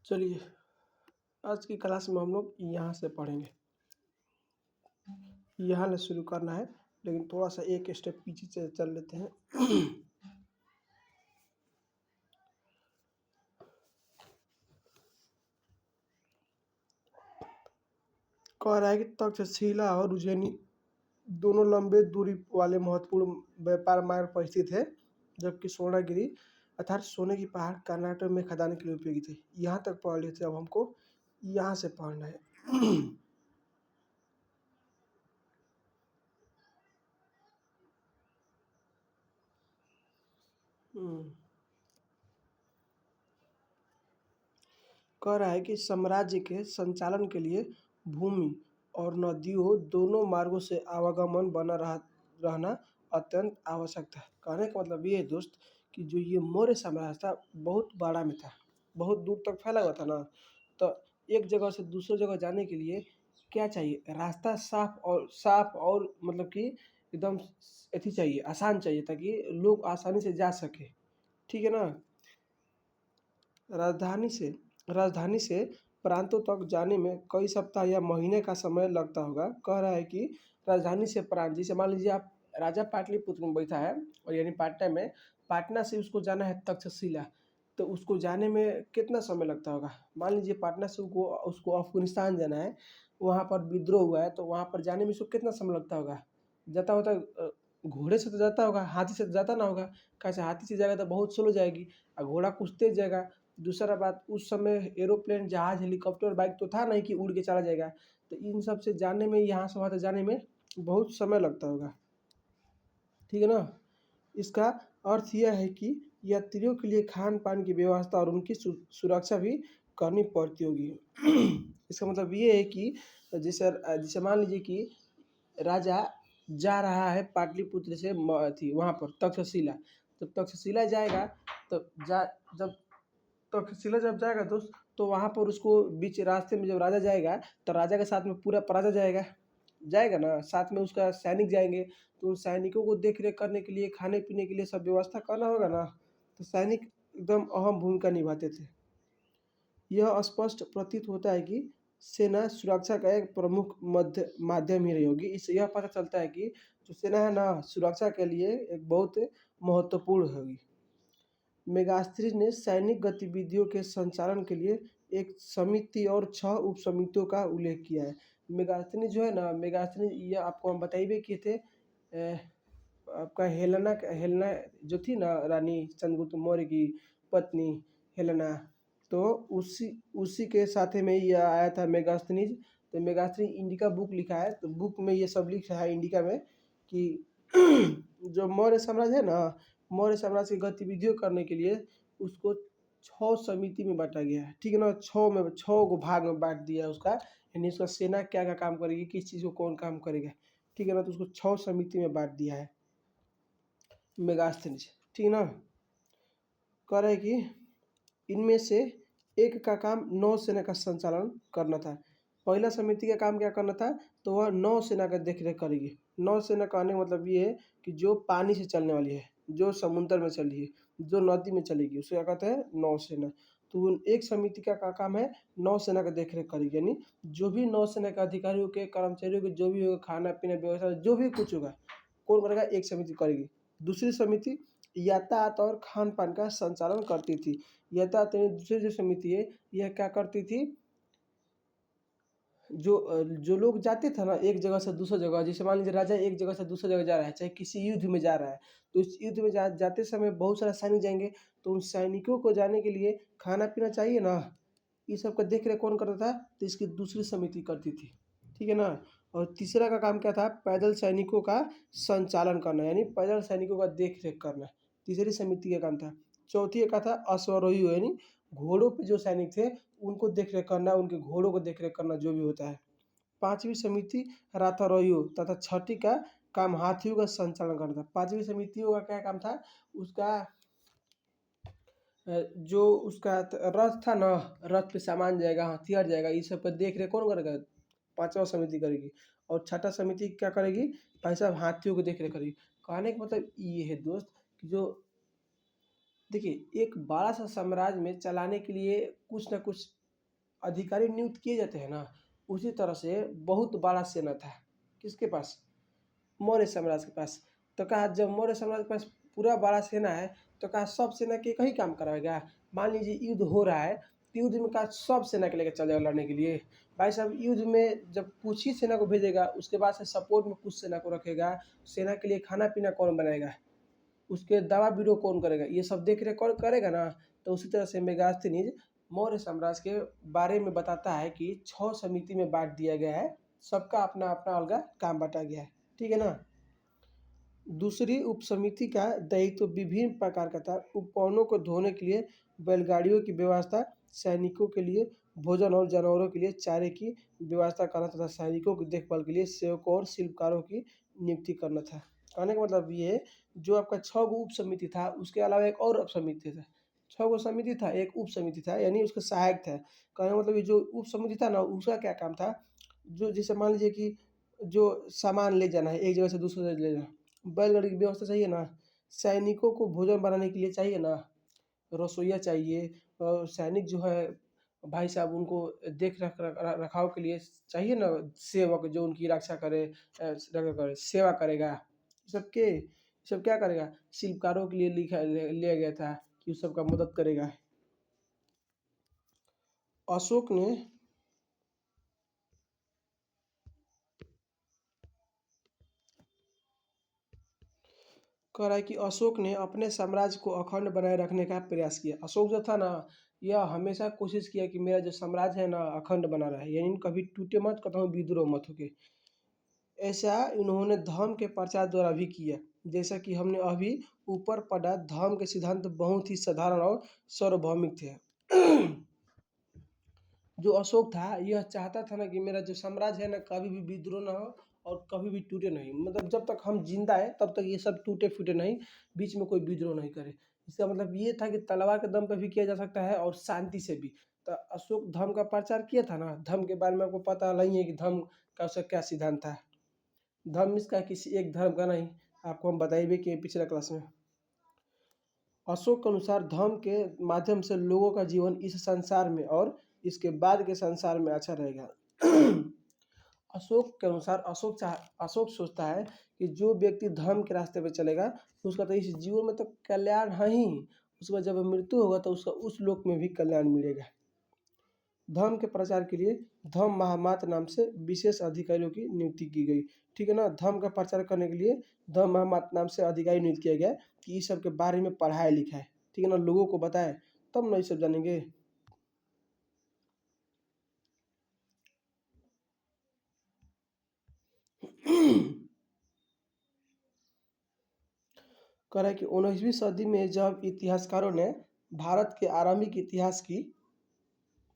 चलिए, आज की क्लास में हम लोग यहाँ से पढ़ेंगे। यहाँ से शुरू करना है, लेकिन थोड़ा सा एक स्टेप पीछे से चल लेते हैं। कह रहा है कि तक्षशिला और उज्जैनी दोनों लंबे दूरी वाले महत्वपूर्ण व्यापार मार्ग पर स्थित है, जबकि स्वर्णगिरी अर्थात सोने की पहाड़ कर्नाटक में खदान के लिए उपयोगी थे। यहाँ तक पढ़ लिए थे, अब हमको यहाँ से पढ़ना है। कह रहा है कि साम्राज्य के संचालन के लिए भूमि और नदियों दोनों मार्गों से आवागमन रहना अत्यंत आवश्यक था। कहने का मतलब ये है दोस्त कि जो ये मौर्य साम्राज्य था बहुत बड़ा में था, बहुत दूर तक फैला हुआ था ना। तो एक जगह से दूसरी जगह जाने के लिए क्या चाहिए? रास्ता साफ और मतलब कि एकदम अथी चाहिए, आसान चाहिए, ताकि लोग आसानी से जा सके। ठीक है ना। राजधानी से प्रांतों तक जाने में कई सप्ताह या महीने का समय लगता होगा। कह रहा है कि राजधानी से प्रांत, जैसे मान लीजिए आप राजा पाटलिपुत्र में बैठा है और यानी पाटना में, पाटना से उसको जाना है तक्षशिला, तो उसको जाने में कितना समय लगता होगा? मान लीजिए पाटना से उसको अफगानिस्तान जाना है, वहाँ पर विद्रोह हुआ है, तो वहाँ पर जाने में उसको कितना समय लगता होगा? जाता होता घोड़े से तो जाता होगा, हाथी से तो जाता ना होगा। कैसे हाथी से जाएगा तो बहुत स्लो जाएगी और घोड़ा कुछ तेज जाएगा। दूसरा बात, उस समय एरोप्लेन, जहाज, हेलीकॉप्टर, बाइक तो था नहीं कि उड़ के चला जाएगा। तो इन सब से जाने में, यहाँ से वहाँ तक जाने में बहुत समय लगता होगा। ठीक है ना। इसका अर्थ यह है कि यात्रियों के लिए खान पान की व्यवस्था और उनकी सुरक्षा भी करनी पड़ती होगी। इसका मतलब ये है कि जैसे जैसे मान लीजिए कि राजा जा रहा है पाटलिपुत्र से थी वहाँ पर तक्षशिला। जब तक्षशिला जाएगा, तब जब तक्षशिला जब जाएगा दोस्त, तो वहाँ पर उसको बीच रास्ते में जब राजा जाएगा, तो राजा के साथ में पूरा प्रजा जाएगा, जाएगा ना, साथ में उसका सैनिक जाएंगे। तो उन सैनिकों को देख रेख करने के लिए, खाने पीने के लिए सब व्यवस्था करना होगा ना। तो सैनिक एकदम अहम भूमिका निभाते थे। यह स्पष्ट प्रतीत होता है कि सेना सुरक्षा का एक प्रमुख माध्यम ही रही होगी। इससे यह पता चलता है कि जो सेना है ना, सुरक्षा के लिए एक बहुत महत्वपूर्ण होगी। मेगास्त्री ने सैनिक गतिविधियों के संचालन के लिए एक समिति और 6 उप समितियों का उल्लेख किया है। मेगास्त्री जो है ना, मेगास्त्री ये आपको हम बताइए किए थे। आपका हेलेना जो थी ना, रानी चंद्रगुप्त मौर्य की पत्नी हेलेना, तो उसी उसी के साथ में ये आया था मेगास्थनीज। तो मेगास्थनी इंडिका बुक लिखा है, तो बुक में ये सब लिखा है इंडिका में कि जो मौर्य साम्राज्य है ना, मौर्य साम्राज्य की गतिविधियों करने के लिए उसको 6 समिति में बांटा गया है। ठीक है ना, 6 को भाग में बांट दिया है उसका, यानी उसका सेना क्या क्या काम करेगी, किस चीज़ को कौन काम करेगा। ठीक है ना, तो उसको 6 समिति में बांट दिया है मेगास्थनीज। ठीक है ना। कह रहा है कि इनमें से एक का काम नौसेना का संचालन करना था। पहला समिति का काम क्या करना था? तो वह नौसेना का देख रेख करेगी। नौसेना कहने का मतलब ये है कि जो पानी से चलने वाली है, जो समुद्र में चली है, जो नदी में चलेगी, उसे क्या कहते हैं? नौसेना। तो एक समिति का काम है नौसेना का देख रेख करेगी, यानी जो भी नौसेना के अधिकारियों के, कर्मचारियों के, जो भी होगा, खाना पीना व्यवस्था जो भी कुछ होगा, कौन करेगा? एक समिति करेगी। दूसरी समिति यातायात और खान पान का संचालन करती थी। यातायात यानी दूसरी जो समिति है, यह क्या करती थी? जो लोग जाते थे ना एक जगह से दूसरी जगह, जैसे मान लीजिए राजा एक जगह से दूसरी जगह जा रहा है, चाहे किसी युद्ध में जा रहा है, तो इस युद्ध में जाते समय बहुत सारा सैनिक जाएंगे, तो उन सैनिकों को जाने के लिए खाना पीना चाहिए ना, ये सब का देख रेख कौन करता था? तो इसकी दूसरी समिति करती थी। ठीक है ना। और तीसरा का काम क्या था? पैदल सैनिकों का संचालन करना, यानी पैदल सैनिकों का देख रेख करना, तीसरी समिति का काम था। चौथी का था अश्वारोही, यानी घोड़ों पे जो सैनिक थे उनको देख रेख करना, उनके घोड़ों को देख रेख करना, जो भी होता है। पांचवी समिति राथारोहियों तथा छठी का काम हाथियों का संचालन करना था। पांचवी समितियों का क्या काम था? उसका जो उसका रथ था ना, रथ पे सामान जाएगा, हथियार जाएगा, ये सब का देख रेख कौन करेगा? पांचवा समिति करेगी। और छठा समिति क्या करेगी? भाई साहब हाथियों को देख रेख करेगी। कहने का मतलब ये है दोस्त कि जो देखिए, एक बड़ा सा साम्राज्य में चलाने के लिए कुछ ना कुछ अधिकारी नियुक्त किए जाते हैं ना, उसी तरह से बहुत बड़ा सेना था किसके पास, मौर्य साम्राज्य के पास। तो कहा जब मौर्य साम्राज्य के पास पूरा बड़ा सेना है तो कहा सब सेना के कहीं काम कराएगा। मान लीजिए युद्ध हो रहा है तो युद्ध में कहा सब सेना के लेकर चल जाएगा लड़ने के लिए। भाई साहब युद्ध में जब कुछ ही सेना को भेजेगा उसके बाद से सपोर्ट में कुछ सेना को रखेगा, सेना के लिए खाना पीना कौन बनाएगा, उसके दवा बीरो कौन करेगा, ये सब देख रेख कौन करेगा ना। तो उसी तरह से मेगास्थनीज मौर्य साम्राज्य के बारे में बताता है कि 6 समिति में बांट दिया गया है, सबका अपना अपना अलग काम बांटा गया है, ठीक है ना। दूसरी उपसमिति का दायित्व विभिन्न प्रकार का था। उपकरणों को धोने के लिए बैलगाड़ियों की व्यवस्था, सैनिकों के लिए भोजन और जानवरों के लिए चारे की व्यवस्था करना तथा सैनिकों की देखभाल के लिए सेवकों और शिल्पकारों की नियुक्ति करना था। कहने का मतलब ये जो आपका 6 गो उप समिति था उसके अलावा एक और उप समिति था। 6 गो समिति था, एक उप समिति था यानी उसका सहायक था। कहने का मतलब ये जो उप समिति था ना उसका क्या काम था, जो जैसे मान लीजिए कि जो सामान ले जाना है एक जगह से दूसरी जगह ले जाना, बैलगाड़ी की व्यवस्था चाहिए ना, सैनिकों को भोजन बनाने के लिए चाहिए ना, रसोइया चाहिए, और सैनिक जो है भाई साहब उनको देख रखाव के लिए चाहिए ना, सेवक जो उनकी रक्षा करे, रक्षा करे सेवा करेगा, सब क्या करेगा, शिल्पकारों के लिए लिया गया था कि उस सबका मदद करेगा। अशोक ने कह रहा है कि अशोक ने अपने साम्राज्य को अखंड बनाए रखने का प्रयास किया। अशोक जो था ना यह हमेशा कोशिश किया कि मेरा जो साम्राज्य है ना अखंड बना रहे, यानी कभी टूटे मत, कभी विद्रोह मत होके। ऐसा इन्होंने धर्म के प्रचार द्वारा भी किया। जैसा कि हमने अभी ऊपर पढ़ा, धर्म के सिद्धांत बहुत ही साधारण और सार्वभौमिक थे। जो अशोक था यह चाहता था ना कि मेरा जो साम्राज्य है ना कभी भी विद्रोह ना हो और कभी भी टूटे नहीं, मतलब जब तक हम जिंदा है तब तक ये सब टूटे फूटे नहीं, बीच में कोई विद्रोह नहीं करे। इसका मतलब ये था कि तलवार के दम पे भी किया जा सकता है और शांति से भी। तो अशोक धर्म का प्रचार किया था ना, धर्म के बारे में आपको पता नहीं है कि धर्म का उसका क्या सिद्धांत था। धर्म इसका किसी एक धर्म का नहीं, आपको हम बताए भी कि पिछले क्लास में। अशोक के अनुसार धर्म के माध्यम से लोगों का जीवन इस संसार में और इसके बाद के संसार में अच्छा रहेगा। अशोक के अनुसार अशोक सोचता है कि जो व्यक्ति धर्म के रास्ते पे चलेगा तो उसका तो इस जीवन में तो कल्याण है ही, उसका जब मृत्यु होगा तो उसका उस लोक में भी कल्याण मिलेगा। धर्म के प्रचार के लिए धर्म महामात्र नाम से विशेष अधिकारियों की नियुक्ति की गई, ठीक है ना। धर्म का प्रचार करने के लिए धर्म महामात्र नाम से अधिकारी नियुक्त किया गया कि इस सब के बारे में पढ़ाए लिखाए, ठीक है ना, लोगों को बताए तब ना ये सब जानेंगे। कह रहा है कि 19वीं सदी में जब इतिहासकारों ने भारत के आरंभिक इतिहास की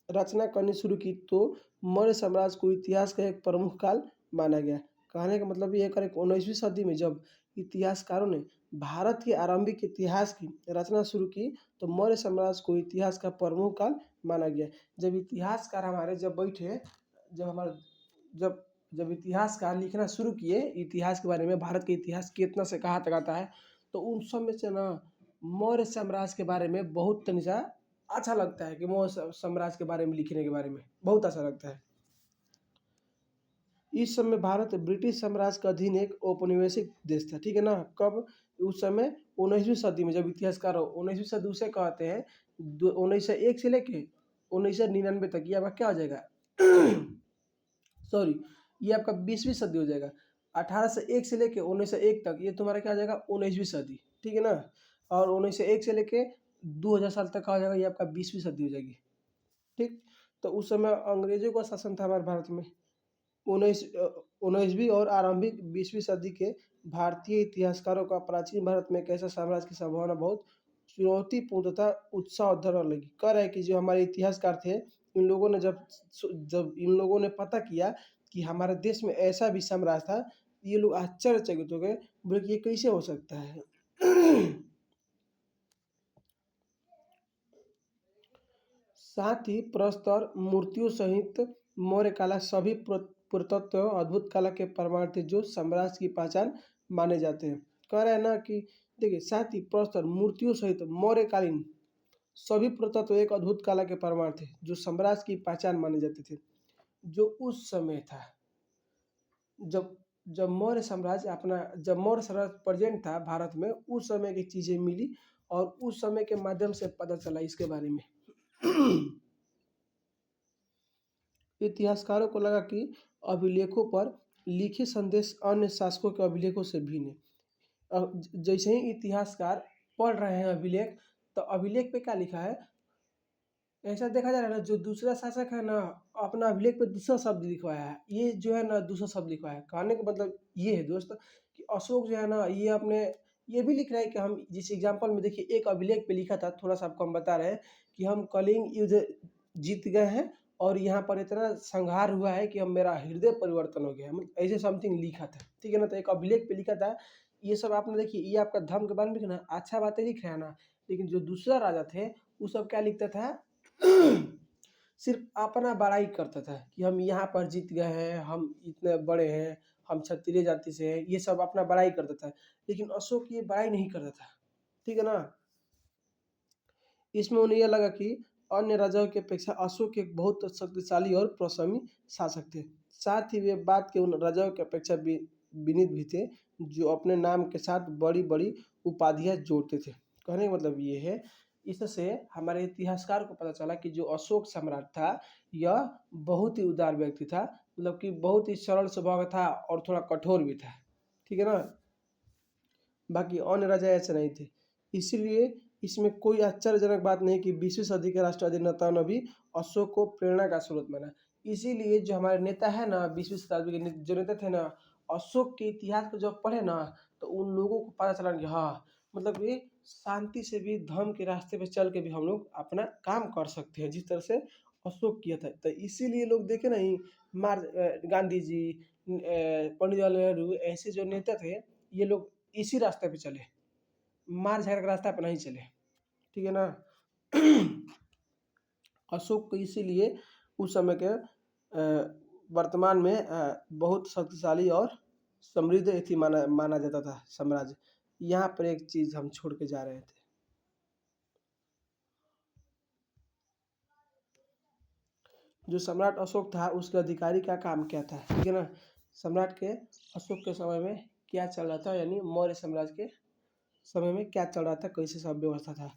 रचना करनी शुरू की तो मौर्य साम्राज्य को इतिहास का एक प्रमुख काल माना गया। कहने का मतलब ये है कि 19वीं सदी में जब इतिहासकारों ने भारत के आरंभिक इतिहास की रचना शुरू की तो मौर्य साम्राज्य को इतिहास का प्रमुख काल माना गया। जब इतिहासकार हमारे जब बैठे, जब हमारे जब जब इतिहासकार लिखना शुरू किए इतिहास के बारे में, भारत के इतिहास कितना से कहाँ तक आता है, तो उन सब में से ना मौर्य साम्राज्य के बारे में बहुत तनिसा अच्छा लगता है कि मौर्य साम्राज्य के बारे में लिखने के बारे में बहुत अच्छा लगता है। इस समय भारत ब्रिटिश साम्राज्य का अधीन एक औपनिवेशिक देश था, ठीक है ना। कब, उस समय 19वीं सदी में, जब इतिहासकार 19वीं सदी उसे कहते हैं 1901 से लेके 1999 तक, ये आपका क्या हो जाएगा सॉरी, ये आपका 20वीं सदी हो जाएगा। 1801 से लेके 1901 तक ये तुम्हारा क्या हो जाएगा 19वीं सदी, ठीक है ना। और 1901 से लेके 2000 साल तक का हो जाएगा ये आपका 20वीं सदी हो जाएगी, ठीक। तो उस समय अंग्रेजों का शासन था हमारे भारत में। 19वीं और आरंभिक 20वीं सदी के भारतीय इतिहासकारों का प्राचीन भारत में कैसा साम्राज्य की संभावना बहुत चुनौतीपूर्ण तथा उत्साहवर्धक लगी। कह रहे हैं कि जो हमारे इतिहासकार थे इन लोगों ने जब जब इन लोगों ने पता किया कि हमारे देश में ऐसा भी साम्राज्य था, ये लोग आश्चर्यचकित हो गए, बोले कि ये कैसे हो सकता है। साथ ही प्रस्तर मूर्तियों सहित मौर्य कला सभी पुरातत्व अद्भुत कला के प्रमाण थे जो साम्राज्य की पहचान माने जाते हैं। कह रहे हैं ना कि देखिए साथ ही प्रस्तर मूर्तियों सहित मौर्यकालीन सभी पुरातत्व एक अद्भुत कला के प्रमाण थे जो साम्राज्य की पहचान माने जाते थे। जो उस समय था, जब जब मौर्य साम्राज्य अपना जब मौर्य साम्राज्य प्रेजेंट था भारत में, उस समय की चीज़ें मिली और उस समय के माध्यम से पता चला इसके बारे में। इतिहासकारों को लगा कि अभिलेखों पर लिखे संदेश अन्य शासकों के अभिलेखों से भिन्न है। जैसे ही इतिहासकार पढ़ रहे हैं अभिलेख, तो अभिलेख पे क्या लिखा है, ऐसा देखा जा रहा है ना, जो दूसरा शासक है ना, अपना अभिलेख पे दूसरा शब्द लिखवाया है, ये जो है ना दूसरा शब्द लिखवाया है। कहने का मतलब ये है दोस्त कि अशोक जो है ना, ये अपने ये भी लिख रहा है कि हम जिस एग्जाम्पल में देखिए एक अभिलेख पे लिखा था, थोड़ा सा आपको हम बता रहे हैं कि हम कलिंग युद्ध जीत गए हैं और यहाँ पर इतना संहार हुआ है कि हम मेरा हृदय परिवर्तन हो गया है, मतलब ऐसे समथिंग लिखा था, ठीक है ना। तो एक अभिलेख पे लिखा था। ये सब आपने देखिए, ये आपका धर्म के बारे में लिखना अच्छा बातें लिख रहे हैं ना, लेकिन जो दूसरा राजा थे वो सब क्या लिखता था, सिर्फ अपना बड़ाई करता था कि हम यहाँ पर जीत गए हैं, हम इतने बड़े हैं, हम क्षत्रिय जाति से हैं, ये सब अपना बड़ाई करता था। लेकिन अशोक ये बड़ाई नहीं करता था, ठीक है ना। इसमें उन्हें यह लगा कि अन्य राजाओं की अपेक्षा अशोक एक बहुत शक्तिशाली और प्रभावी शासक थे। साथ ही वे बाद के उन राजाओं की अपेक्षा विनीत भी थे, जो अपने नाम के साथ बड़ी बड़ी उपाधियां जोड़ते थे। कहने का मतलब ये है, इससे हमारे इतिहासकार को पता चला कि जो अशोक सम्राट था, यह बहुत ही उदार व्यक्ति था, मतलब कि बहुत ही सरल स्वभाव का था और थोड़ा कठोर भी था, ठीक है ना। बाकी अन्य राजा ऐसे नहीं थे। इसीलिए इसमें कोई आश्चर्यजनक बात नहीं कि 20वीं सदी के राष्ट्रवादी नेताओं ने भी अशोक को प्रेरणा का स्रोत माना। इसीलिए जो हमारे नेता है ना, 20वीं शताब्दी के जो नेता थे ना, अशोक के इतिहास को जब पढ़े ना, तो उन लोगों को पता चला कि हाँ, मतलब ये शांति से भी धर्म के रास्ते पे चल के भी हम लोग अपना काम कर सकते हैं, जिस तरह से अशोक किया था। तो इसीलिए लोग देखे नहीं, गांधी जी, पंडित जवाहरलाल नेहरू, ऐसे जो नेता थे, ये लोग इसी रास्ते पे चले, मार झगड़ के रास्ता पे नहीं चले, ठीक है ना। अशोक को इसीलिए उस समय के वर्तमान में बहुत शक्तिशाली और समृद्ध थी माना माना जाता था साम्राज्य। यहाँ पर एक चीज हम छोड़ के जा रहे थे, जो सम्राट अशोक था उसके अधिकारी का काम क्या था, ठीक है ना। सम्राट के अशोक के समय में क्या चल रहा था, यानी मौर्य साम्राज्य के समय में क्या चल रहा था, कैसे सब व्यवस्था था।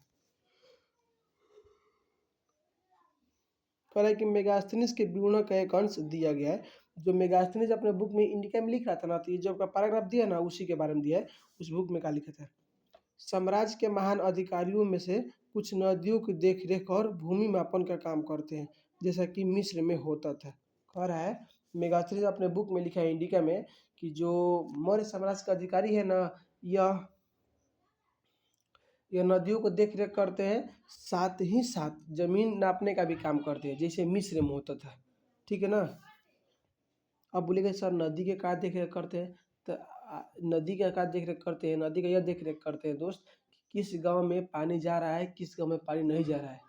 कह कि मेगास्थनीज के विवरण का एक अंश दिया गया है। जो मेगास्थनीज अपने बुक में इंडिका में लिख रहा था ना, तो ये जो आपका पैराग्राफ दिया ना, उसी के बारे में दिया है। उस बुक में क्या लिखा था, साम्राज्य के महान अधिकारियों में से कुछ नदियों की देखरेख और भूमि मापन का काम करते हैं, जैसा कि मिस्र में होता था। कह रहा है मेगास्थनीज अपने बुक में लिखा है इंडिका में कि जो मौर्य साम्राज्य का अधिकारी है ना, यह यह नदियों को देख रेख करते हैं, साथ ही साथ जमीन नापने का भी काम करते हैं, जैसे मिस्र में होता था, ठीक है ना। अब बोलेगा सर नदी के क्या देख रेख करते हैं, तो नदी का क्या देख रेख करते हैं, नदी का यह देख रेख करते हैं दोस्त कि किस गांव में पानी जा रहा है, किस गांव में पानी नहीं जा रहा है,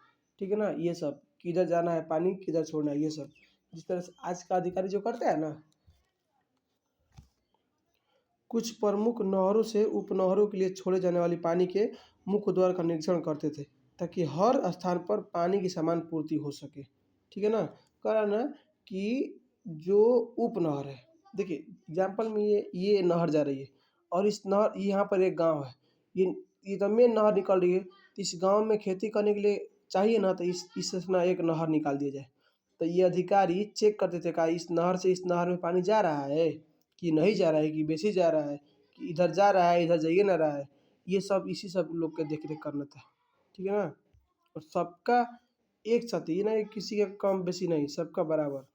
ठीक है ना। ये सब किधर जाना है पानी, किधर छोड़ना है, ये सब जिस तरह से आज का अधिकारी जो करता है ना। कुछ प्रमुख नहरों से उपनहरों के लिए छोड़े जाने वाली पानी के मुख्य द्वार का निरीक्षण करते थे, ताकि हर स्थान पर पानी की समान पूर्ति हो सके, ठीक है ना। कारण है कि जो उपनहर है, देखिए एग्जाम्पल में ये नहर जा रही है और इस नहर यहाँ पर एक गांव है, ये तो मेन नहर निकल रही है, तो इस गांव में खेती करने के लिए चाहिए ना, तो इससे ना एक नहर निकाल दिया जाए। तो ये अधिकारी चेक करते थे का इस नहर से इस नहर में पानी जा रहा है कि नहीं जा रहा है, कि बेसी जा रहा है, कि इधर जा रहा है इधर जाइए ना रहा है। ये सब इसी सब लोग के देख रेख करना था, ठीक है ना। और सबका एक साथ, ये ना कि किसी का कम बेसी नहीं, सबका बराबर,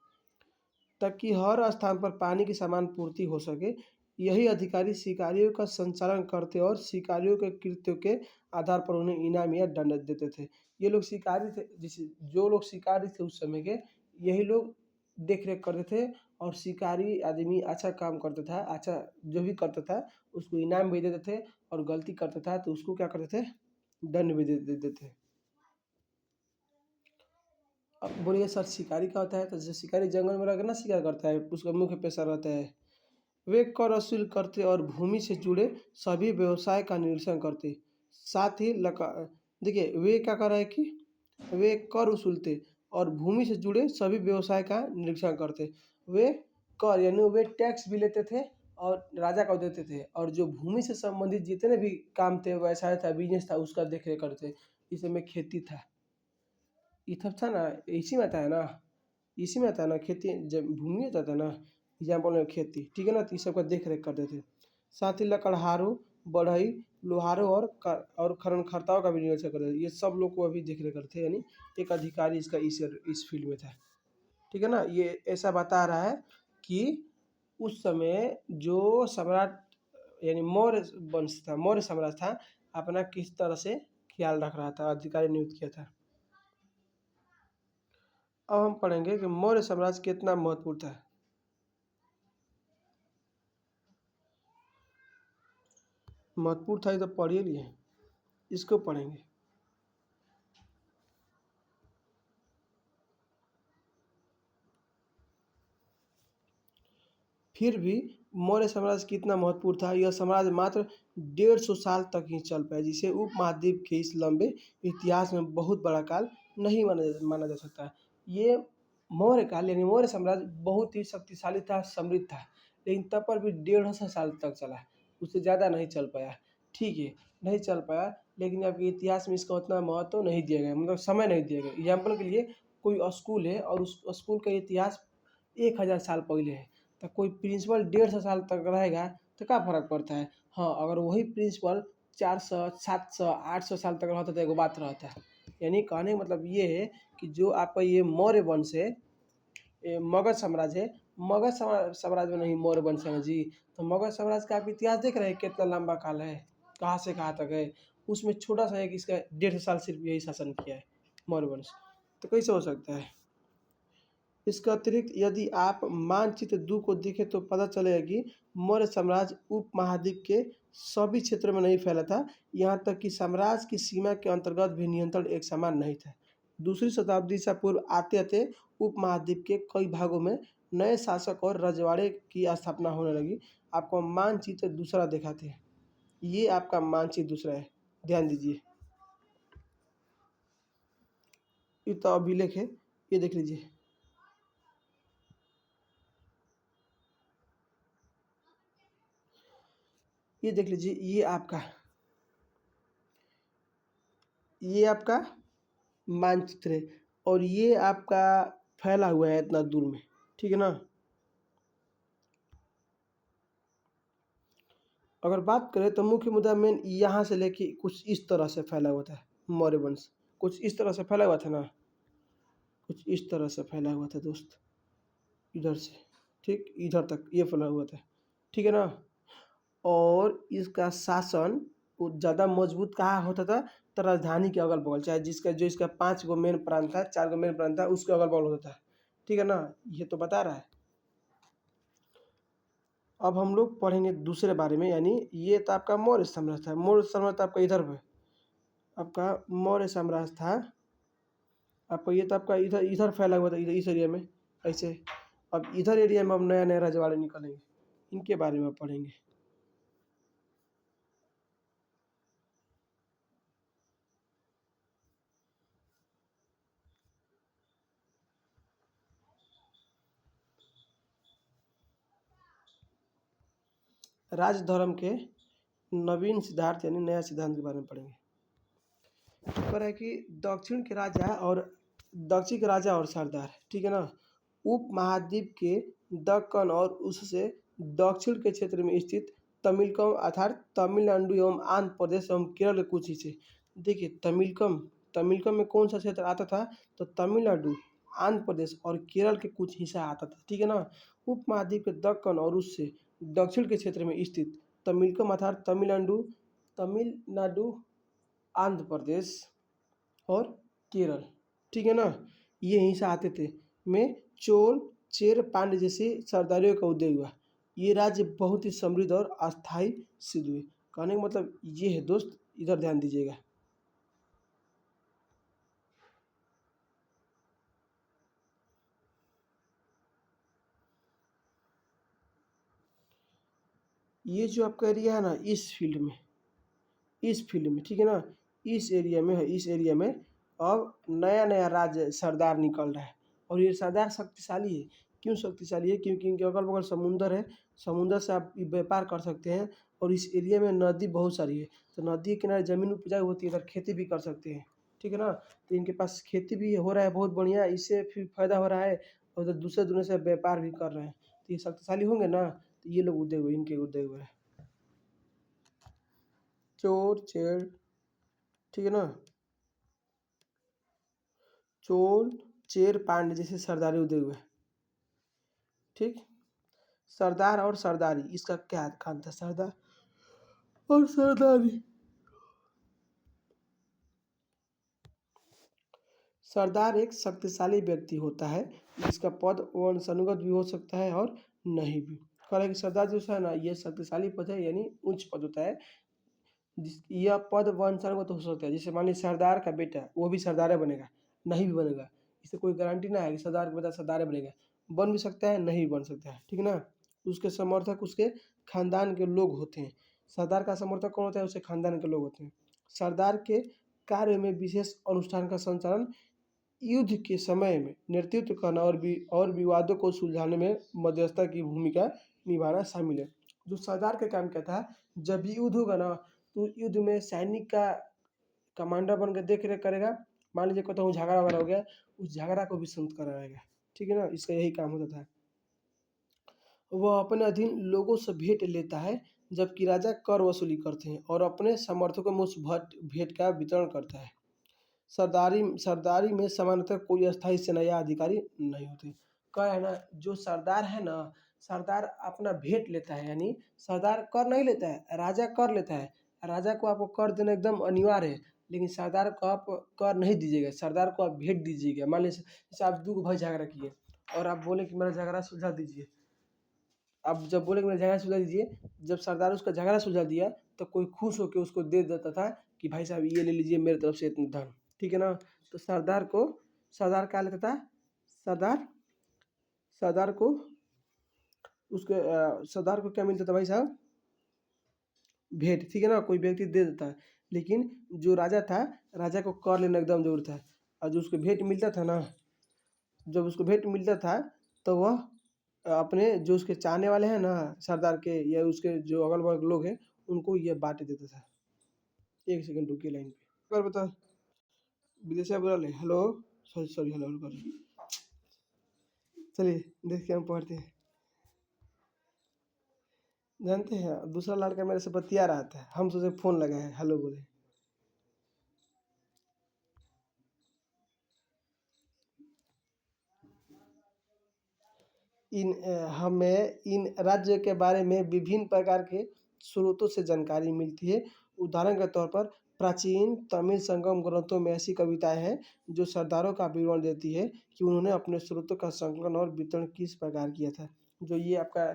ताकि हर स्थान पर पानी की समान पूर्ति हो सके। यही अधिकारी शिकारियों का संचालन करते और शिकारियों के कृत्यों के आधार पर उन्हें इनाम या दंड देते थे। ये लोग शिकारी थे, जिसे जो लोग शिकारी थे उस समय के, यही लोग देख रेख करते थे। और शिकारी आदमी अच्छा काम करता था, अच्छा जो भी करता था उसको इनाम भी देते थे, और गलती करता था तो उसको क्या करते थे, दंड भी दे देते थे। अब बोलिए सर शिकारी क्या होता है, तो जैसे शिकारी जंगल में रहकर ना शिकार करता है, उसका मुख्य पेशा रहता है। वे कर वसूल करते और भूमि से जुड़े सभी व्यवसाय का निरीक्षण करते, साथ ही देखिए वे क्या कर रहा है कि वे कर वसूलते और भूमि से जुड़े सभी व्यवसाय का निरीक्षण करते। वे कर यानी वे टैक्स भी लेते थे और राजा को देते थे और जो भूमि से संबंधित जितने भी काम थे, व्यवसाय था, बिज़नेस था, उसका देख-रेख करते। इस समय खेती था। ये सब था ना, इसी में आता है ना, इसी में आता है ना खेती जब भूमि में आता है ना, एग्जाम्पल में खेती, ठीक है ना? तो इस सब का देख-रेख करते थे। साथ ही लकड़हारों, बढ़ई, लोहारों और खननकर्ताओं का भी निरीक्षण करते थे। ये सब लोग को अभी देख-रेख करते हैं, यानी एक अधिकारी इसका इस फील्ड में था। ठीक है ना? ये ऐसा बता रहा है कि उस समय जो सम्राट यानी मौर्य वंश था, मौर्य साम्राज्य था, अपना किस तरह से ख्याल रख रहा था, अधिकारी नियुक्त किया था। अब हम पढ़ेंगे कि मौर्य साम्राज्य कितना महत्वपूर्ण था। महत्वपूर्ण था ये तो पढ़ ही लिए, इसको पढ़ेंगे। फिर भी मौर्य साम्राज्य कितना महत्वपूर्ण था, यह साम्राज्य मात्र 150 साल तक ही चल पाया, जिसे उपमहाद्वीप के इस लंबे इतिहास में बहुत बड़ा काल नहीं माना जा सकता। ये मौर्य काल यानी मौर्य साम्राज्य बहुत ही शक्तिशाली था, समृद्ध था, लेकिन तब पर भी 150 साल तक चला, उससे ज़्यादा नहीं चल पाया। ठीक है, नहीं चल पाया, लेकिन अब इतिहास में इसका उतना महत्व नहीं दिया गया, मतलब समय नहीं दिया गया। एग्जाम्पल के लिए कोई स्कूल है और उस स्कूल का इतिहास 1000 साल पहले है, तो कोई प्रिंसिपल 150 साल तक रहेगा तो क्या फ़र्क पड़ता है। हाँ, अगर वही प्रिंसिपल 400 700 800 साल तक रहता तो एगो बात रहता है। यानी कहने का मतलब ये है कि जो आपका ये मौर्य वंश है, ये मगध साम्राज्य है, मगध साम्राज्य में नहीं मौर्य वंश है ना जी। तो मगध साम्राज्य का आप इतिहास देख रहे हैं कितना लंबा काल है, कहाँ से कहाँ तक है। उसमें छोटा सा है कि इसका 150 साल सिर्फ यही शासन किया है मौर्य वंश, तो कैसे हो सकता है। इसके अतिरिक्त यदि आप मानचित्र 2 को देखें तो पता चलेगा कि मौर्य साम्राज्य उपमहाद्वीप के सभी क्षेत्रों में नहीं फैला था, यहाँ तक कि साम्राज्य की सीमा के अंतर्गत भी नियंत्रण एक समान नहीं था। दूसरी शताब्दी ईसा पूर्व आते-आते उपमहाद्वीप के कई भागों में नए शासक और रजवाड़े की स्थापना होने लगी। आपको मानचित्र दूसरा दिखाते हैं। ये आपका मानचित्र दूसरा है, ध्यान दीजिए। ये तो अभिलेख है, ये देख लीजिए। ये देख लीजिए, ये आपका मानचित्र है और ये आपका फैला हुआ है इतना दूर में, ठीक है ना। अगर बात करें तो मुख्य मुद्दा मेन यहाँ से लेके कुछ इस तरह से फैला हुआ था मौर्य वंश, कुछ इस तरह से फैला हुआ था ना, कुछ इस तरह से फैला हुआ था दोस्त, इधर से ठीक इधर तक ये फैला हुआ था, ठीक है ना। और इसका शासन वो ज़्यादा मजबूत कहाँ होता था, तो राजधानी के अगल बगल, चाहे जिसका जो इसका 5 गो मेन प्रांत था, 4 गो मेन प्रांत था, उसके अगल बगल होता था, ठीक है ना। ये तो बता रहा है। अब हम लोग पढ़ेंगे दूसरे बारे में, यानी ये तो आपका मौर्य साम्राज्य था, मौर्य साम्राज्य तो आपका इधर है, आपका मौर्य साम्राज्य था, आपका ये तो आपका इधर इधर फैला हुआ था, इधर इस एरिया में ऐसे। अब इधर एरिया में अब नया नया रजवाड़े निकलेंगे, इनके बारे में पढ़ेंगे। राजधर्म के नवीन सिद्धार्थ यानी नया सिद्धांत के बारे में पढ़ेंगे। पर है कि दक्षिण के राजा और सरदार, ठीक है ना। उपमहाद्वीप के दक्कन और उससे दक्षिण के क्षेत्र में स्थित तमिलकम अर्थात तमिलनाडु एवं आंध्र प्रदेश एवं केरल के कुछ हिस्से। देखिए तमिलकम, तमिलकम में कौन सा क्षेत्र आता था, तो तमिलनाडु, आंध्र प्रदेश और केरल के कुछ हिस्सा आता था, ठीक है ना। उपमहाद्वीप के दक्कन और उससे दक्षिण के क्षेत्र में स्थित तमिलकम अर्थात तमिलनाडु, तमिलनाडु, आंध्र प्रदेश और केरल, ठीक है ना, ये यहीं से आते थे। में चोल, चेर, पांड्य जैसे सरदारियों का उदय हुआ। ये राज्य बहुत ही समृद्ध और अस्थायी सिद्ध हुए। कहने का मतलब ये है दोस्त, इधर ध्यान दीजिएगा। ये जो आपका एरिया है ना, इस फील्ड में, ठीक है ना, इस एरिया में है, इस एरिया में अब नया नया राज्य सरदार निकल रहा है और ये सरदार शक्तिशाली है। क्यों शक्तिशाली है? क्योंकि इनके अगल बगल समुंदर है, समुंदर से आप व्यापार कर सकते हैं और इस एरिया में नदी बहुत सारी है, तो नदी के किनारे ज़मीन उपजाऊ होती है, इधर खेती भी कर सकते हैं। ठीक है ना? तो इनके पास खेती भी हो रहा है बहुत बढ़िया, इससे फिर फ़ायदा हो रहा है और उधर दूसरे दुनिया से व्यापार भी कर रहे हैं, तो ये शक्तिशाली होंगे ना, तो ये लोग उदय हुए, इनके उदय हुए हैं। चोर चेर, ठीक है ना? चोल चेर पांड्य जैसे सरदारी उदय हुए। ठीक। सरदार और सरदारी इसका क्या खान था? सरदार और सरदारी। सरदार एक शक्तिशाली व्यक्ति होता है जिसका पद वंशानुगत भी हो सकता है और नहीं भी। कह रहे हैं कि सरदार जो है ना, ये शक्तिशाली पद है, यानी उच्च पद होता है जिस यह पद वंशानुगत हो सकता है। जैसे मान लीजिए सरदार का बेटा वो भी सरदार बनेगा, नहीं भी बनेगा, इससे कोई गारंटी ना है कि सरदार का बेटा सरदार बनेगा, बन भी सकता है, नहीं भी बन सकता है। ठीक है ना? उसके समर्थक उसके खानदान के लोग होते हैं। सरदार का समर्थक कौन होता है? उसके खानदान के लोग होते हैं। सरदार के कार्य में विशेष अनुष्ठान का संचालन, युद्ध के समय में नेतृत्व करना और विवादों को सुलझाने में मध्यस्थता की भूमिका निभाना शामिल है। जो सरदार का काम क्या था? जब भी युद्ध होगा ना, तो युद्ध में सैनिक का कमांडर बन के देख रेख करेगा। मान लीजिए कहता हूँ झगड़ा वगैरह हो गया, उस झगड़ा को भी शांत कराएगा। ठीक है ना? इसका यही काम होता था। वह अपने अधीन लोगों से भेंट लेता है, जबकि राजा कर वसूली करते हैं और अपने समर्थकों में उस भेंट का वितरण करता है। सरदारी सरदारी में सामान्यतः कोई अस्थायी सेना या अधिकारी नहीं होते। कह है ना, जो सरदार है ना, सरदार अपना भेंट लेता है, यानी सरदार कर नहीं लेता है, राजा कर लेता है। राजा को आपको कर देना एकदम अनिवार्य है, लेकिन सरदार को आप कर नहीं दीजिएगा, सरदार को आप भेंट दीजिएगा। मान लीजिए जैसे आप दो भाई झगड़ा किए और आप बोले कि मेरा झगड़ा सुलझा दीजिए। आप जब बोले कि मेरा झगड़ा सुलझा दीजिए, जब सरदार उसका झगड़ा सुलझा दिया तो कोई खुश होकर उसको दे देता था कि भाई साहब ये ले लीजिए मेरी तरफ से इतना धन। ठीक है ना? तो सरदार क्या लेता था? सरदार सरदार को उसके सरदार को क्या मिलता था भाई साहब? भेंट। ठीक है ना? कोई व्यक्ति दे देता है, लेकिन जो राजा था, राजा को कर लेना एकदम जरूर था। और जो उसको भेंट मिलता था ना, जब उसको भेंट मिलता था तो वह अपने जो उसके चाहने वाले हैं ना, सरदार के या उसके जो अगल बगल लोग हैं, उनको ये बांट देता था। एक सेकंड रुकिए लाइन पे। अगर बता विदेशी बुला ले। Hello, sorry sorry, hello hello कर। चलिए देखिए हम पढ़ते हैं। जानते हैं दूसरा लड़का मेरे से बतिया रहा था, हम सोचे फोन लगाए, हेलो बोले। हमें इन राज्य के बारे में विभिन्न प्रकार के स्रोतों से जानकारी मिलती है। उदाहरण के तौर पर प्राचीन तमिल संगम ग्रंथों में ऐसी कविताएं हैं जो सरदारों का विवरण देती है कि उन्होंने अपने स्रोतों का संकलन और वितरण किस प्रकार किया था। जो ये आपका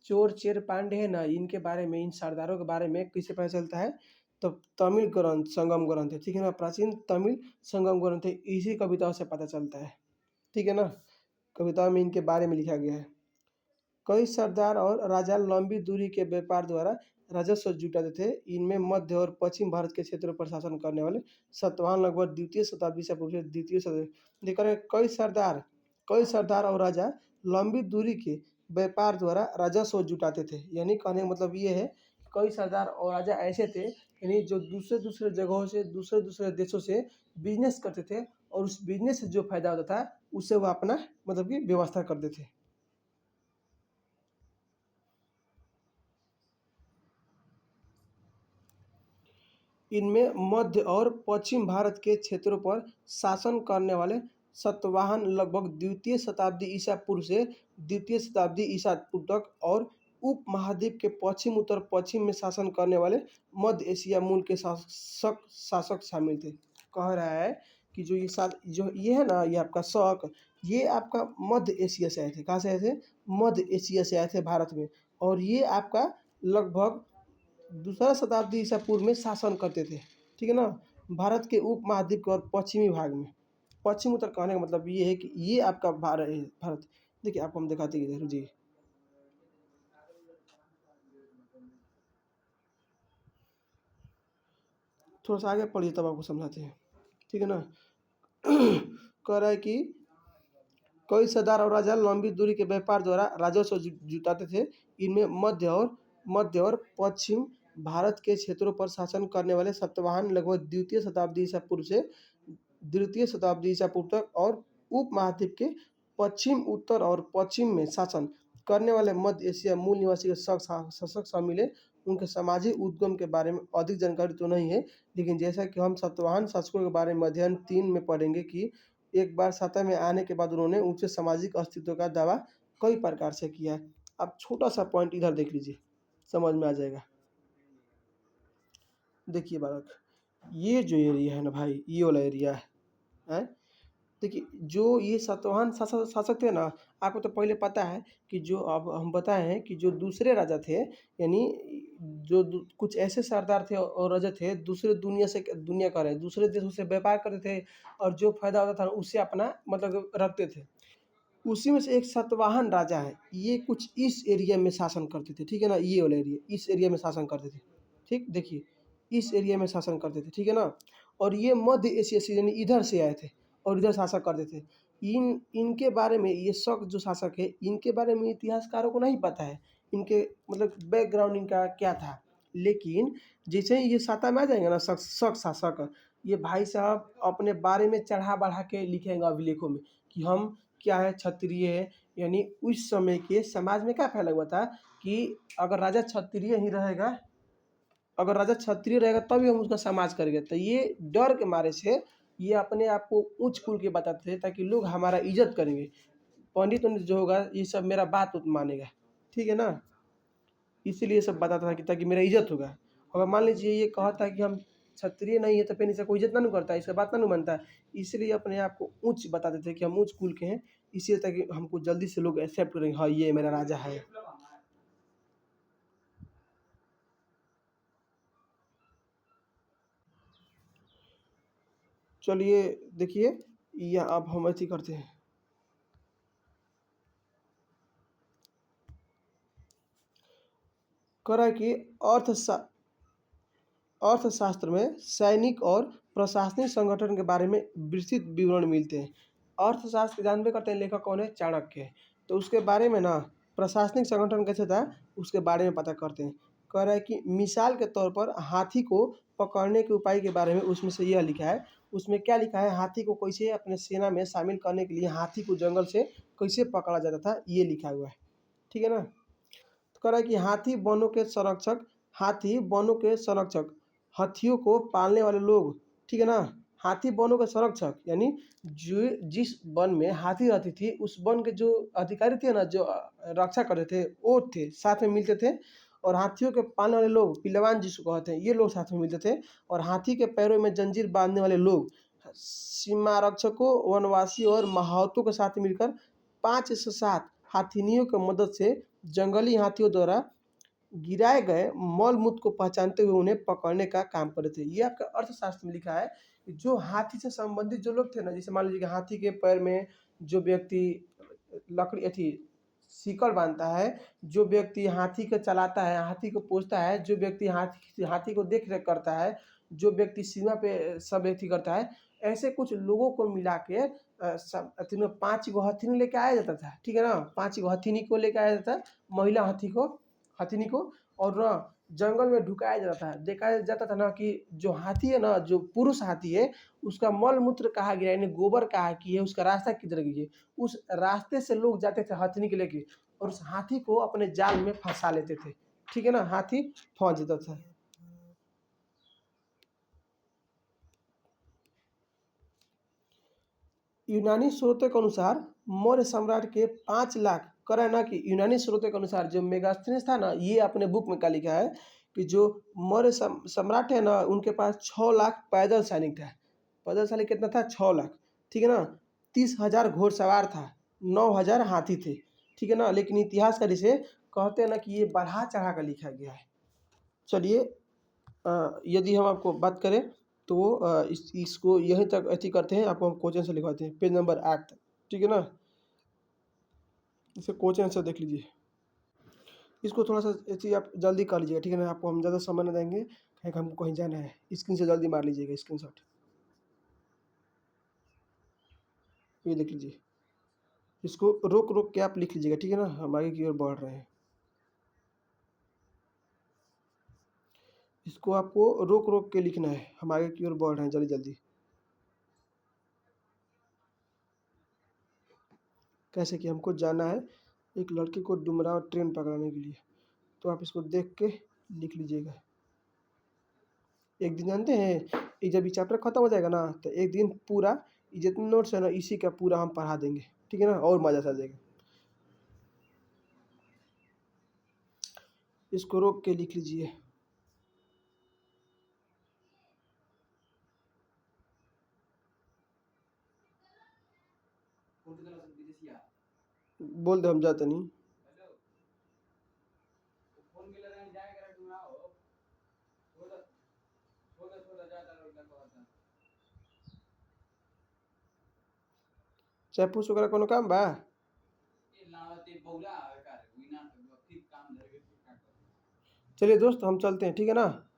चोर चेर पांडे है ना, इनके बारे में, इन सरदारों के बारे में किससे पता चलता है? तो तमिल ग्रंथ संगम ग्रंथ है। ठीक है ना? प्राचीन तमिल संगम ग्रंथ है, इसी कविताओं से पता चलता है। ठीक है ना? कविताओं में इनके बारे में लिखा गया है। कई सरदार और राजा लंबी दूरी के व्यापार द्वारा राजस्व जुटाते थे। इनमें मध्य और पश्चिम भारत के क्षेत्रों पर शासन करने वाले सतवाहन लगभग द्वितीय शताब्दी से पूर्व से द्वितीय शताब्दी देखकर कई सरदार और राजा लंबी दूरी के व्यापार द्वारा राजस्व जुटाते थे। यानी कहने का मतलब ये है, कई सरदार और राजा ऐसे थे, यानी जो दूसरे दूसरे जगहों से, दूसरे दूसरे देशों से बिजनेस करते थे और उस बिजनेस से जो फायदा होता था उससे वो अपना मतलब कि व्यवस्था करते थे। इनमें मध्य और पश्चिम भारत के क्षेत्रों पर शासन करने वाले सतवाहन लगभग द्वितीय शताब्दी ईसा पूर्व से द्वितीय शताब्दी ईसा पूर्व तक और उपमहाद्वीप के पश्चिम उत्तर पश्चिम में शासन करने वाले मध्य एशिया मूल के शासक शासक शामिल थे। कह रहा है कि जो ये है ना, ये आपका शक, ये आपका मध्य एशिया से आए थे। कहाँ से आए थे? मध्य एशिया से आए थे भारत में। और ये आपका लगभग दूसरा शताब्दी ईसा पूर्व में शासन करते थे। ठीक है ना? भारत के उपमहाद्वीप के और पश्चिमी भाग में। पश्चिम उत्तर कहने का मतलब ये है कि ये आपका भारत है, भारत। देखिए आपको हम दिखाते हैं इधर जी। थोड़ा सा आगे पढ़िए तब आपको समझाते हैं, ठीक है ना। कह रहा है कि कई सरदार और राजा लंबी दूरी के व्यापार द्वारा राजस्व जुटाते थे। इनमें मध्य और पश्चिम भारत के क्षेत्रों पर शासन करने वाले सातवाहन लगभग द्वितीय शताब्दी ईसा पूर्व तक और उपमहाद्वीप के पश्चिम उत्तर और पश्चिम में शासन करने वाले मध्य एशिया मूल निवासी के शासक शामिल है। उनके सामाजिक उद्गम के बारे में अधिक जानकारी तो नहीं है, लेकिन जैसा कि हम सातवाहन शासकों के बारे में अध्ययन 3 में पढ़ेंगे कि एक बार सत्ता में आने के बाद उन्होंने ऊंचे सामाजिक अस्तित्व का दावा कई प्रकार से किया है। आप छोटा सा पॉइंट इधर देख लीजिए, समझ में आ जाएगा। देखिए बालक, ये जो एरिया है ना भाई, ये वाला एरिया है। देखिए जो ये सातवाहन शासक थे ना, आपको तो पहले पता है कि जो अब हम बताए हैं कि जो दूसरे राजा थे, यानी जो कुछ ऐसे सरदार थे और राजा थे दूसरे दुनिया का रहे दूसरे देशों से व्यापार करते थे और जो फायदा होता था उससे अपना मतलब रखते थे। उसी में से एक सातवाहन राजा है, ये कुछ इस एरिया में शासन करते थे, ठीक है ना। ये वाला एरिया, इस एरिया में शासन करते थे, ठीक। देखिए इस एरिया में शासन करते थे, ठीक है ना। और ये मध्य एशिया से यानी इधर से आए थे और इधर शासन करते थे। इनके बारे में ये शक जो शासक है, इनके बारे में इतिहासकारों को नहीं पता है, इनके मतलब बैकग्राउंड इनका क्या था। लेकिन जैसे ही ये सत्ता में आ जाएंगे ना शक शासक, ये भाई साहब अपने बारे में चढ़ा बढ़ा के लिखेंगे अभिलेखों में कि हम क्या है, क्षत्रिय है। यानी उस समय के समाज में क्या फैला हुआ था कि अगर राजा क्षत्रिय ही रहेगा, अगर राजा क्षत्रिय रहेगा तभी हम उसका समाज करेंगे। तो ये डर के मारे से ये अपने आप को उच्च कुल के बताते थे ताकि लोग हमारा इज्जत करेंगे। पंडित उंडित जो होगा ये सब मेरा बात उत मानेगा, ठीक है ना। इसीलिए सब बताता था कि ताकि मेरा इज्जत होगा। अगर मान लीजिए ये कहता है कि हम क्षत्रिय नहीं है तो फिर इसे कोई इज्जत ना करता है, इसका बात ना मानता है। इसलिए अपने आप को ऊँच बताते थे कि हम ऊँच कुल के हैं, इसलिए ताकि हमको जल्दी से लोग एक्सेप्ट करेंगे, हाँ ये मेरा राजा है। चलिए देखिए, या अब हम ऐसी करते हैं। कह रहा है कि अर्थशास्त्र में सैनिक और प्रशासनिक संगठन के बारे में विस्तृत विवरण मिलते हैं। अर्थशास्त्र जानबे करते हैं लेखक कौन है, चाणक्य। तो उसके बारे में ना प्रशासनिक संगठन कैसे था उसके बारे में पता करते हैं। कह रहा है कि मिसाल के तौर पर हाथी को पकड़ने के उपाय के बारे में उसमें से यह लिखा है। उसमें क्या लिखा है, हाथी को कैसे अपने सेना में शामिल करने के लिए हाथी को जंगल से कैसे पकड़ा जाता था, ये लिखा हुआ है, ठीक है ना। तो कह रहा है कि हाथी वनों के संरक्षक, हाथियों को पालने वाले लोग, ठीक है ना। हाथी वनों के संरक्षक यानी जो जिस वन में हाथी रहती थी उस वन के जो अधिकारी थे ना, जो रक्षा कर रहे थे वो थे, साथ में मिलते थे। और हाथियों के पालने वाले लोग पिलवान जिसको कहते हैं, ये लोग साथ में मिलते थे। और हाथी के पैरों में जंजीर बांधने वाले लोग सीमा रक्षकों, वनवासी और महावतों के साथ मिलकर 5 से 7 हाथिनियों की मदद से जंगली हाथियों द्वारा गिराए गए मल मूत्र को पहचानते हुए उन्हें पकड़ने का काम करते थे। ये आपका अर्थशास्त्र में लिखा है कि जो हाथी से संबंधित जो लोग थे ना, जैसे मान लीजिए कि हाथी के पैर में जो व्यक्ति लकड़ी अथी सीकल बांधता है, जो व्यक्ति हाथी को चलाता है, हाथी को पोसता है, जो व्यक्ति हाथी को देख रेख करता है, जो व्यक्ति सीमा पे सब व्यक्ति करता है, ऐसे कुछ लोगों को मिला के सब अथी में 5 गो हथिनी लेके आया जाता था, ठीक है ना। 5 गो हथिनी को लेके आया जाता, महिला हथिनी को, और ना जंगल में ढुकाया जाता था। देखा जाता था ना कि जो हाथी है ना, जो पुरुष हाथी है, उसका मल मूत्र कहाँ गया यानी गोबर कहाँ की है, उसका रास्ता किधर गई है, उस रास्ते से लोग जाते थे हथिनी के लेके और उस हाथी को अपने जाल में फंसा लेते थे, ठीक है ना। हाथी फंस जाता था। यूनानी स्रोतों के अनुसार मौर्य सम्राट के 5 लाख, करा ना कि यूनानी स्रोतों के अनुसार जो मेगास्थनीज था ना, ये अपने बुक में क्या लिखा है कि जो मौर्य सम्राट है ना, उनके पास 6 लाख पैदल सैनिक था। पैदल सैनिक कितना था, 6 लाख, ठीक है ना। 30,000 घोड़सवार था, 9,000 हाथी थे, ठीक है ना। लेकिन इतिहासकार इसे कहते हैं ना कि ये बढ़ा चढ़ा कर लिखा गया है। चलिए यदि हम आपको बात करें तो इसको यहीं तक अथी करते हैं, आपको हम क्वेश्चन से लिखवाते हैं पेज नंबर 8 तक, ठीक है ना। इसे क्वेश्चन से देख लीजिए। इसको थोड़ा सा ये चीज़ आप जल्दी कर लीजिएगा, ठीक है ना? आपको हम ज़्यादा समय नहीं देंगे, कहीं हमको कहीं जाना है। स्क्रीन से जल्दी मार लीजिएगा स्क्रीनशॉट। ये देख लीजिए। इसको रोक-रोक के आप लिख लीजिएगा, ठीक है ना? हम आगे की ओर बढ़ रहे हैं। इसको आपको रोक-रोक के लिखना है, हम आगे की ओर बढ़ रहे हैं जल्दी-जल्दी। कैसे कि हमको जाना है एक लड़की को डुमरांव ट्रेन पकड़ाने के लिए, तो आप इसको देख के लिख लीजिएगा। एक दिन जानते हैं, ये जब ये चैप्टर खत्म हो जाएगा ना, तो एक दिन पूरा ये जितने नोट्स है ना, इसी का पूरा हम पढ़ा देंगे, ठीक है ना? और मज़ा से आ जाएगा। इसको रोक के लिख लीजिए। बोल दे हम जाते नहीं। चाहे पूछ ओकरा कोनो काम बा। चलिए दोस्त हम चलते हैं, ठीक है ना?